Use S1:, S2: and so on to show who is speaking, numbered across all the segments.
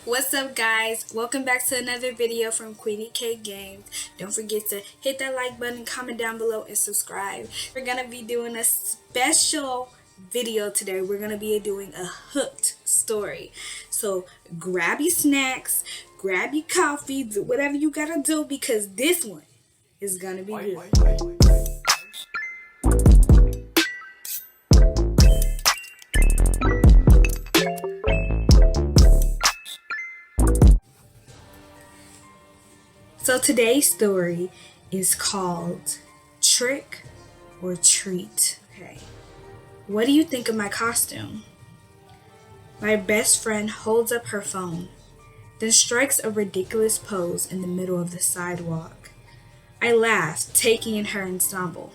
S1: What's up, guys? Welcome back to another video from Queenie K Games. Don't forget to hit that like button, comment down below, and subscribe. We're gonna be doing a special video today. We're gonna be doing a hooked story. So grab your snacks, grab your coffee, do whatever you gotta do because this one is gonna be good. So today's story is called Trick or Treat. Okay. What do you think of my costume? My best friend holds up her phone, then strikes a ridiculous pose in the middle of the sidewalk. I laugh, taking in her ensemble.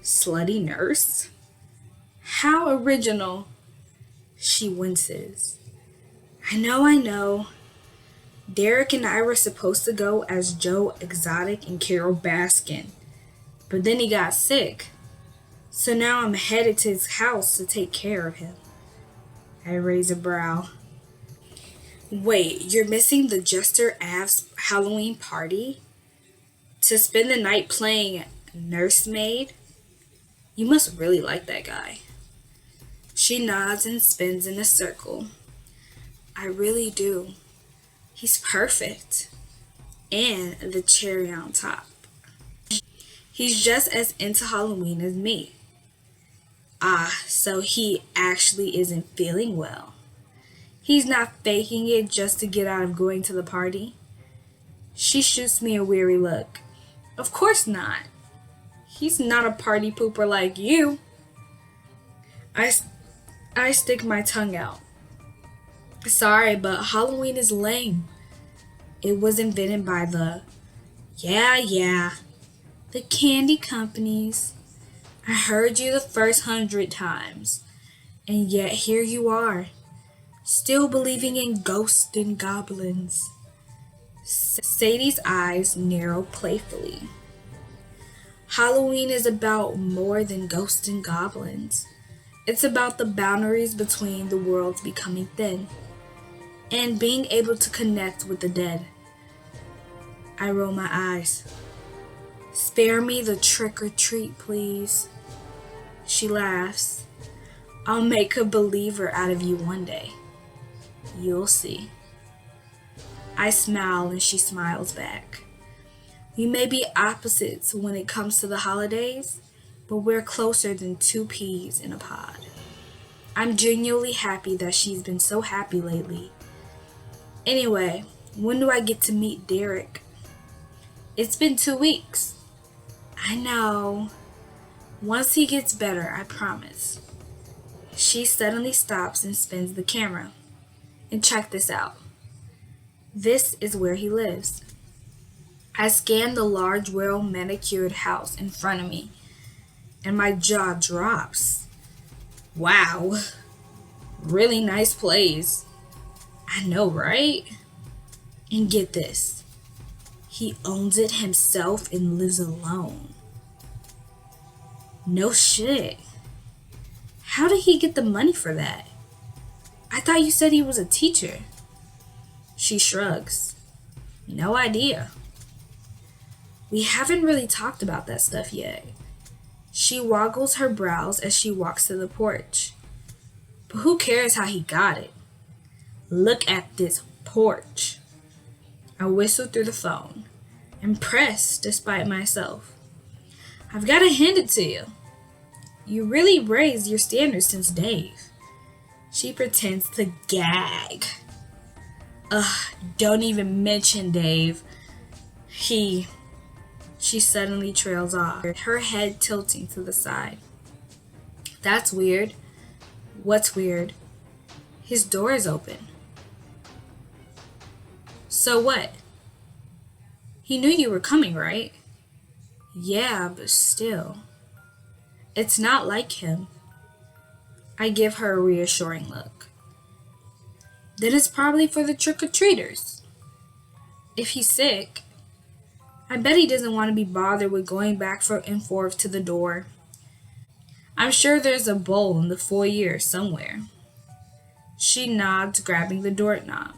S1: Slutty nurse? How original. She winces. I know. Derek and I were supposed to go as Joe Exotic and Carol Baskin, but then he got sick. So now I'm headed to his house to take care of him. I raise a brow. Wait, you're missing the Jester Av's Halloween party? To spend the night playing nursemaid? You must really like that guy. She nods and spins in a circle. I really do. He's perfect. And the cherry on top. He's just as into Halloween as me. Ah, so he actually isn't feeling well. He's not faking it just to get out of going to the party. She shoots me a weary look. Of course not. He's not a party pooper like you. I stick my tongue out. Sorry, but Halloween is lame. It was invented by the candy companies. I heard you the first 100 times, and yet here you are, still believing in ghosts and goblins. Sadie's eyes narrow playfully. Halloween is about more than ghosts and goblins. It's about the boundaries between the worlds becoming thin and being able to connect with the dead. I roll my eyes. Spare me the trick or treat, please. She laughs. I'll make a believer out of you one day. You'll see. I smile and she smiles back. We may be opposites when it comes to the holidays, but we're closer than two peas in a pod. I'm genuinely happy that she's been so happy lately. Anyway, when do I get to meet Derek? It's been 2 weeks. I know. Once he gets better, I promise. She suddenly stops and spins the camera. And check this out. This is where he lives. I scan the large, well-manicured house in front of me, and my jaw drops. Wow. Really nice place. I know, right? And get this. He owns it himself and lives alone. No shit. How did he get the money for that? I thought you said he was a teacher. She shrugs. No idea. We haven't really talked about that stuff yet. She waggles her brows as she walks to the porch. But who cares how he got it? Look at this porch. I whistle through the phone, impressed despite myself. I've got to hand it to you. You really raised your standards since Dave. She pretends to gag. Don't even mention Dave. She suddenly trails off, her head tilting to the side. That's weird. What's weird? His door is open. So what? He knew you were coming, right? Yeah, but still. It's not like him. I give her a reassuring look. Then it's probably for the trick-or-treaters. If he's sick, I bet he doesn't want to be bothered with going back and forth to the door. I'm sure there's a bowl in the foyer somewhere. She nods, grabbing the doorknob.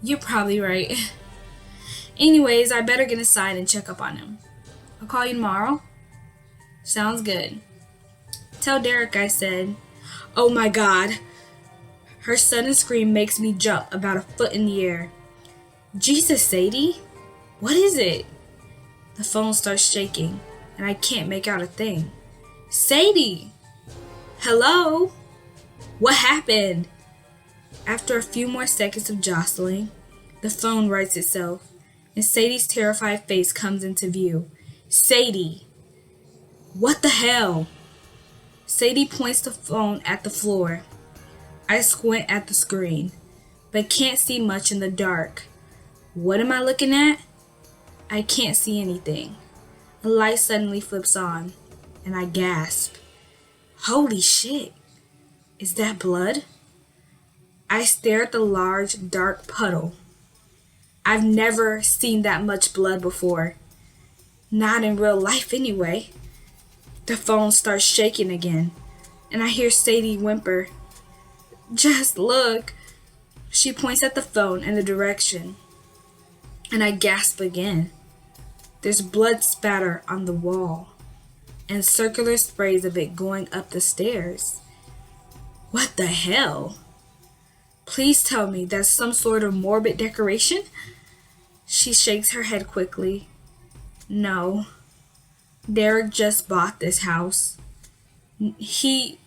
S1: You're probably right. Anyways, I better get inside and check up on him. I'll call you tomorrow. Sounds good. Tell Derek I said, "Oh my god." Her sudden scream makes me jump about a foot in the air. Jesus, Sadie? What is it? The phone starts shaking, and I can't make out a thing. Sadie! Hello? What happened? After a few more seconds of jostling, the phone rights itself, and Sadie's terrified face comes into view. Sadie! What the hell? Sadie points the phone at the floor. I squint at the screen, but can't see much in the dark. What am I looking at? I can't see anything. A light suddenly flips on, and I gasp. Holy shit! Is that blood? I stare at the large, dark puddle. I've never seen that much blood before. Not in real life, anyway. The phone starts shaking again, and I hear Sadie whimper. Just look. She points at the phone in the direction, and I gasp again. There's blood spatter on the wall, and circular sprays of it going up the stairs. What the hell? Please tell me that's some sort of morbid decoration? She shakes her head quickly. No. Derek just bought this house. He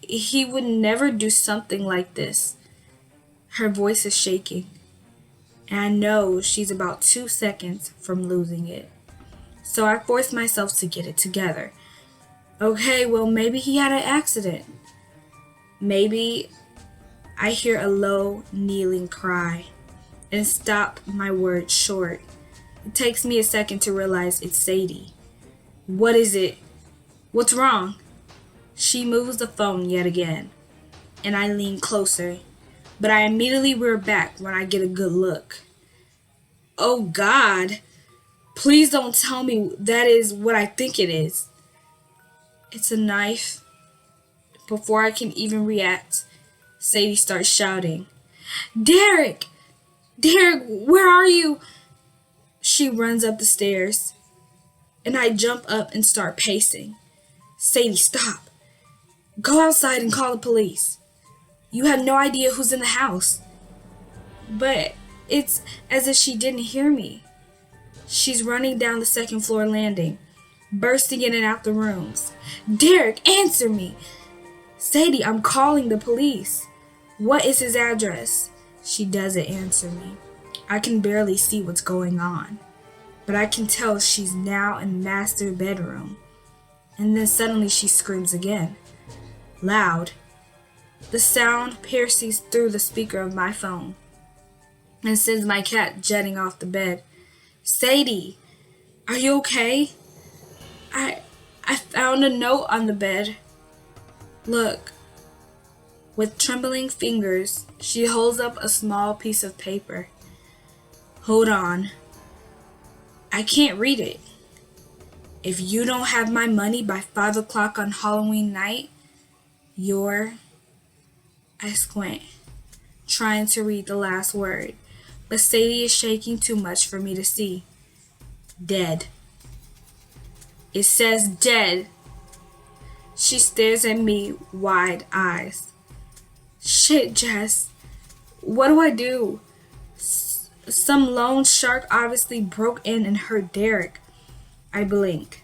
S1: would never do something like this. Her voice is shaking, and I know she's about 2 seconds from losing it. So I force myself to get it together. Okay, well, maybe he had an accident. Maybe. I hear a low, kneeling cry and stop my words short. It takes me a second to realize it's Sadie. What is it? What's wrong? She moves the phone yet again, and I lean closer, but I immediately rear back when I get a good look. Oh God, please don't tell me that is what I think it is. It's a knife. Before I can even react, Sadie starts shouting, Derek! Derek, where are you? She runs up the stairs, and I jump up and start pacing. Sadie, stop. Go outside and call the police. You have no idea who's in the house. But it's as if she didn't hear me. She's running down the second floor landing, bursting in and out the rooms. Derek, answer me. Sadie, I'm calling the police. What is his address? She doesn't answer me. I can barely see what's going on, but I can tell she's now in master bedroom. And then suddenly she screams again. Loud. The sound pierces through the speaker of my phone and sends my cat jetting off the bed. Sadie, are you okay? I found a note on the bed. Look. With trembling fingers, she holds up a small piece of paper. Hold on. I can't read it. If you don't have my money by 5 o'clock on Halloween night, you're... I squint, trying to read the last word, but Sadie is shaking too much for me to see. Dead. It says dead. She stares at me, wide eyes. Shit, Jess. What do I do? Some lone shark obviously broke in and hurt Derek. I blink.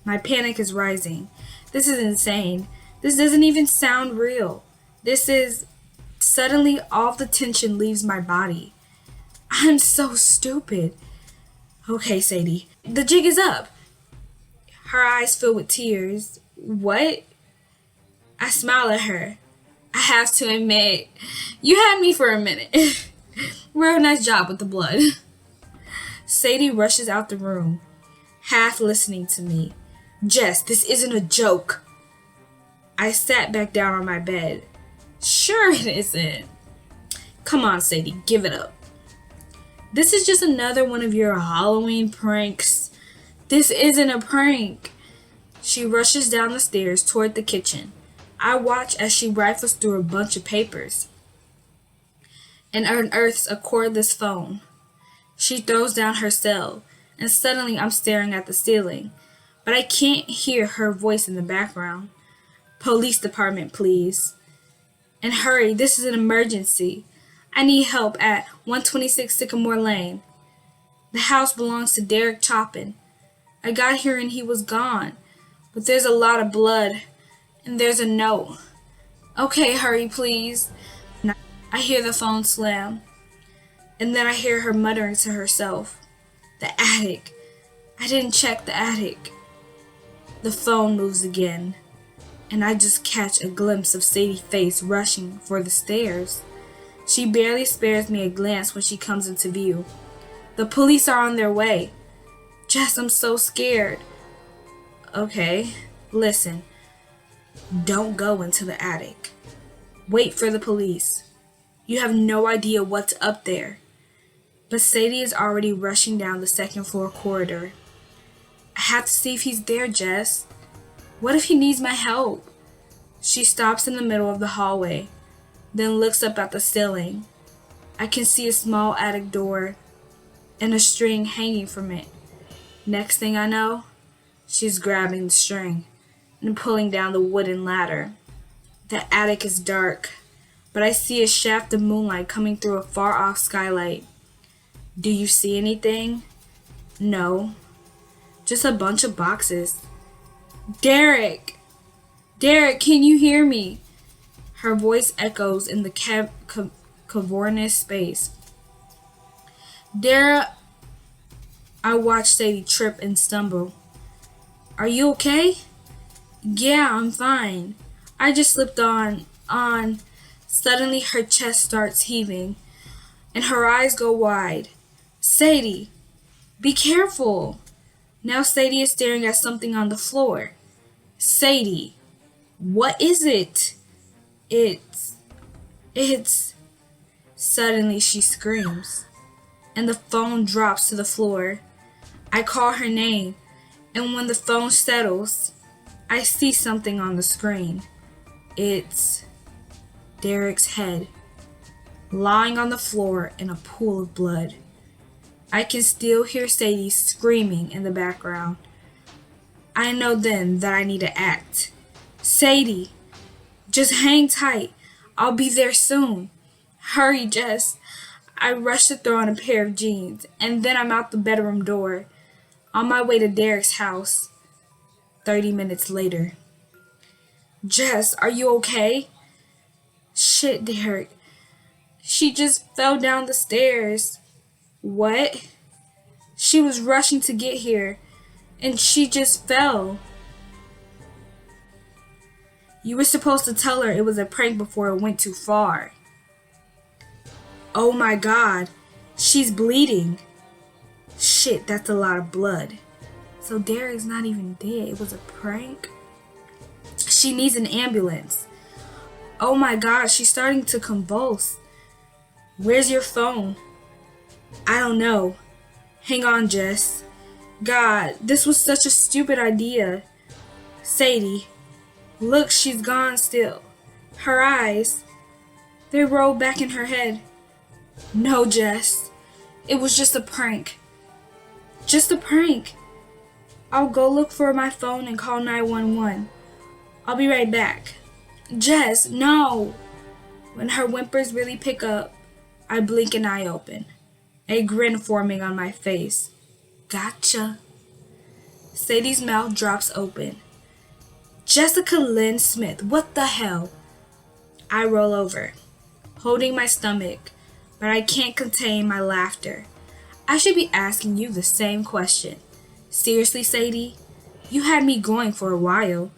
S1: My panic is rising. This is insane. This doesn't even sound real. This is... Suddenly, all the tension leaves my body. I'm so stupid. Okay, Sadie. The jig is up. Her eyes fill with tears. What? I smile at her. I have to admit, you had me for a minute. Real nice job with the blood. Sadie rushes out the room, half listening to me. Jess, this isn't a joke. I sat back down on my bed. Sure it isn't. Come on, Sadie, give it up. This is just another one of your Halloween pranks. This isn't a prank. She rushes down the stairs toward the kitchen. I watch as she rifles through a bunch of papers. and unearths a cordless phone. She throws down her cell, and suddenly I'm staring at the ceiling, but I can't hear her voice in the background. Police department, please. And hurry, this is an emergency. I need help at 126 Sycamore Lane. The house belongs to Derek Chopin. I got here and he was gone, but there's a lot of blood, and there's a note. Okay, hurry, please. I hear the phone slam, and then I hear her muttering to herself. The attic. I didn't check the attic. The phone moves again, and I just catch a glimpse of Sadie's face rushing for the stairs. She barely spares me a glance when she comes into view. The police are on their way. Jess, I'm so scared. Okay, listen. Don't go into the attic. Wait for the police. You have no idea what's up there. But Sadie is already rushing down the second floor corridor. I have to see if he's there, Jess. What if he needs my help? She stops in the middle of the hallway, then looks up at the ceiling. I can see a small attic door and a string hanging from it. Next thing I know, she's grabbing the string and pulling down the wooden ladder. The attic is dark, but I see a shaft of moonlight coming through a far-off skylight. Do you see anything? No. Just a bunch of boxes. Derek! Derek, can you hear me? Her voice echoes in the cavernous space. Derek, I watch Sadie trip and stumble. Are you okay? Yeah, I'm fine. I just slipped on. Suddenly her chest starts heaving, and her eyes go wide. Sadie, be careful. Now Sadie is staring at something on the floor. Sadie, what is it? It's... Suddenly she screams, and the phone drops to the floor. I call her name, and when the phone settles, I see something on the screen. It's Derek's head, lying on the floor in a pool of blood. I can still hear Sadie screaming in the background. I know then that I need to act. Sadie, just hang tight. I'll be there soon. Hurry, Jess. I rush to throw on a pair of jeans, and then I'm out the bedroom door, on my way to Derek's house. 30 minutes later. Jess, are you okay? Shit, Derek. She just fell down the stairs. What? She was rushing to get here, and she just fell. You were supposed to tell her it was a prank before it went too far. Oh my God, she's bleeding. Shit, that's a lot of blood. So Derek's not even dead. It was a prank. She needs an ambulance. Oh my God, she's starting to convulse. Where's your phone? I don't know. Hang on, Jess. God, this was such a stupid idea. Sadie, look, she's gone still. Her eyes, they roll back in her head. No, Jess. It was just a prank. Just a prank. I'll go look for my phone and call 911. I'll be right back. Jess, no. When her whimpers really pick up, I blink an eye open, a grin forming on my face. Gotcha. Sadie's mouth drops open. Jessica Lynn Smith, what the hell? I roll over, holding my stomach, but I can't contain my laughter. I should be asking you the same question. Seriously, Sadie? You had me going for a while,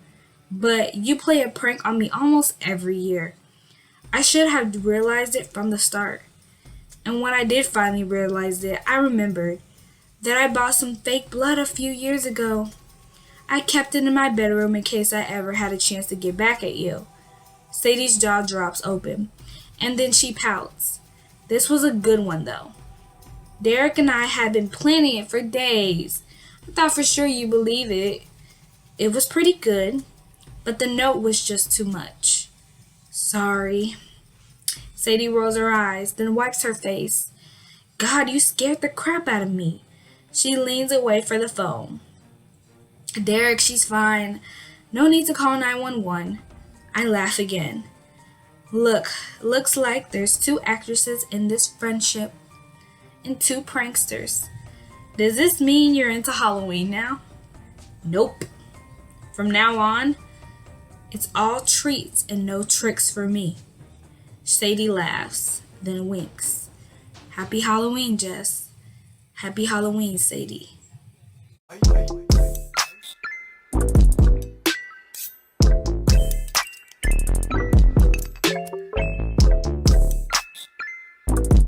S1: but you play a prank on me almost every year. I should have realized it from the start. And when I did finally realize it, I remembered that I bought some fake blood a few years ago. I kept it in my bedroom in case I ever had a chance to get back at you. Sadie's jaw drops open, and then she pouts. This was a good one, though. Derek and I had been planning it for days. I thought for sure you'd believe it. It was pretty good, but the note was just too much. Sorry. Sadie rolls her eyes, then wipes her face. God, you scared the crap out of me. She leans away for the phone. Derek, she's fine. No need to call 911. I laugh again. Looks like there's 2 actresses in this friendship and 2 pranksters. Does this mean you're into Halloween now? Nope. From now on, it's all treats and no tricks for me. Sadie laughs, then winks. Happy Halloween, Jess. Happy Halloween, Sadie.